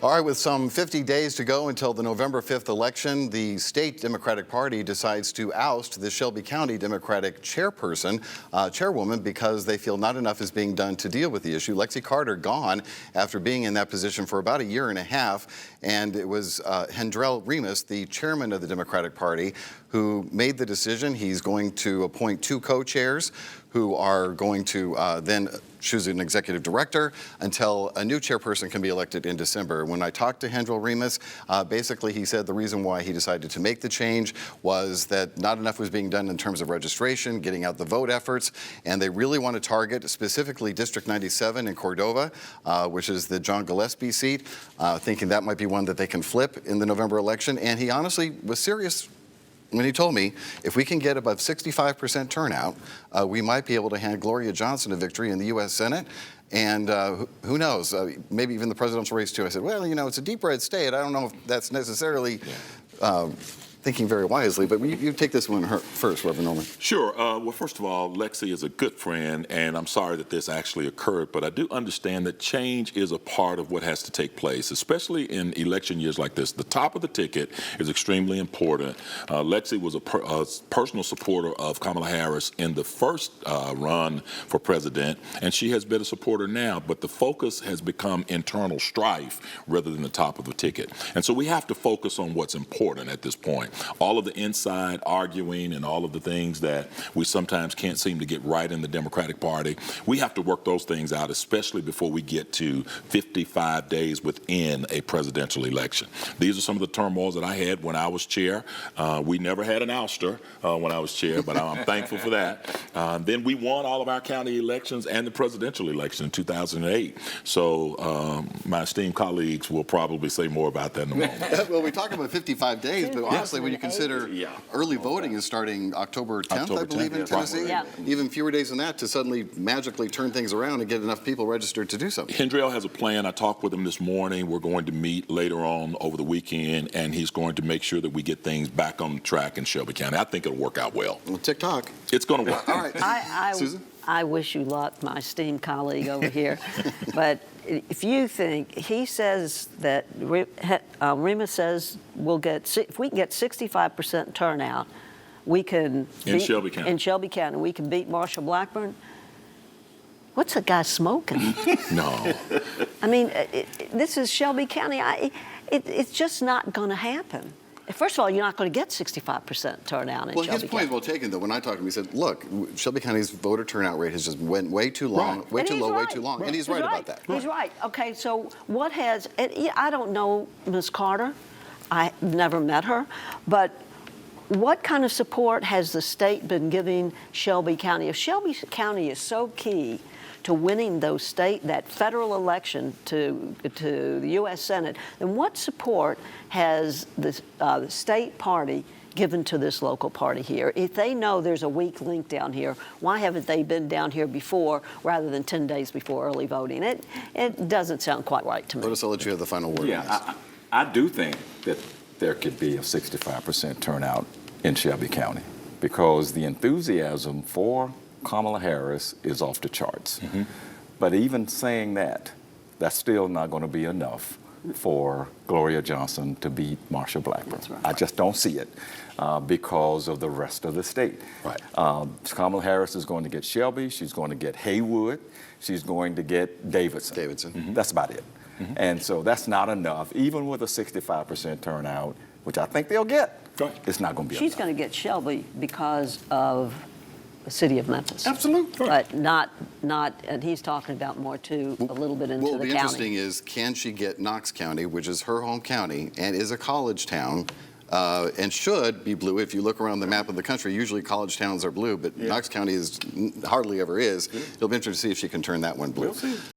All right, with some 50 days to go until the November 5th election, the state Democratic Party decides to oust the Shelby County Democratic chairwoman, because they feel not enough is being done to deal with the issue. Lexi Carter gone after being in that position for about a year and a half, and it was Hendrell Remus, the chairman of the Democratic Party, who made the decision. He's going to appoint two co-chairs who are going to then choose an executive director until a new chairperson can be elected in December. When I talked to Hendrell Remus, basically he said the reason why he decided to make the change was that not enough was being done in terms of registration, getting out the vote efforts, and they really want to target specifically District 97 in Cordova, which is the John Gillespie seat, thinking that might be one that they can flip in the November election. And he honestly was serious when he told me, if we can get above 65% turnout, we might be able to hand Gloria Johnson a victory in the U.S. Senate. And who knows, maybe even the presidential race too. I said, well, you know, it's a deep red state. I don't know if that's necessarily thinking very wisely, but you take this one first, Reverend Norman. Sure. Well, first of all, Lexi is a good friend, and I'm sorry that this actually occurred, but I do understand that change is a part of what has to take place, especially in election years like this. The top of the ticket is extremely important. Lexi was a personal supporter of Kamala Harris in the first run for president, and she has been a supporter now, but the focus has become internal strife rather than the top of the ticket. And so we have to focus on what's important at this point. All of the inside arguing and all of the things that we sometimes can't seem to get right in the Democratic Party, we have to work those things out, especially before we get to 55 days within a presidential election. These are some of the turmoils that I had when I was chair. We never had an ouster when I was chair, but I'm thankful for that. Then we won all of our county elections and the presidential election in 2008. So my esteemed colleagues will probably say more about that in a moment. Well, we talk about 55 days, but honestly, when you consider early voting is starting October 10th, I believe, in Tennessee, even fewer days than that to suddenly magically turn things around and get enough people registered to do something. Hendrell has a plan. I talked with him this morning. We're going to meet later on over the weekend, and he's going to make sure that we get things back on track in Shelby County. I think it'll work out well. Well, TikTok. It's going to work. All right. Susan? I wish you luck, my esteemed colleague over here. But if you think, he says that, Remus says we'll get, if we can get 65% turnout, we can in Shelby County, we can beat Marshall Blackburn. What's a guy smoking? No. I mean, this is Shelby County. It's just not going to happen. First of all, you're not going to get 65% turnout in Shelby County. Well, his point is well taken, though. When I talked to him, he said, look, Shelby County's voter turnout rate has just went way too long, way too low, way too long. And he's right about that. He's right. Okay, so what has, I don't know Ms. Carter. I never met her. But what kind of support has the state been giving Shelby County? If Shelby County is so key to winning that federal election to the U.S. Senate, then what support has the state party given to this local party here? If they know there's a weak link down here, why haven't they been down here before rather than 10 days before early voting? It doesn't sound quite right to me. Lotus, I'll let you have the final word on this. I do think that there could be a 65% turnout in Shelby County because the enthusiasm for Kamala Harris is off the charts. Mm-hmm. But even saying that, that's still not going to be enough for Gloria Johnson to beat Marshall Blackburn. That's right. I just don't see it because of the rest of the state. Right. Kamala Harris is going to get Shelby. She's going to get Haywood. She's going to get Davidson. Mm-hmm. That's about it. Mm-hmm. And so that's not enough, even with a 65% turnout, which I think they'll get. Right. It's not going to be She's enough. going to get Shelby because of the city of Memphis. Absolutely. But not, and he's talking about more too, a little bit into the county. What will be interesting is, can she get Knox County, which is her home county and is a college town, and should be blue. If you look around the map of the country, usually college towns are blue, but Knox County hardly ever is. It'll be interesting to see if she can turn that one blue. We'll see.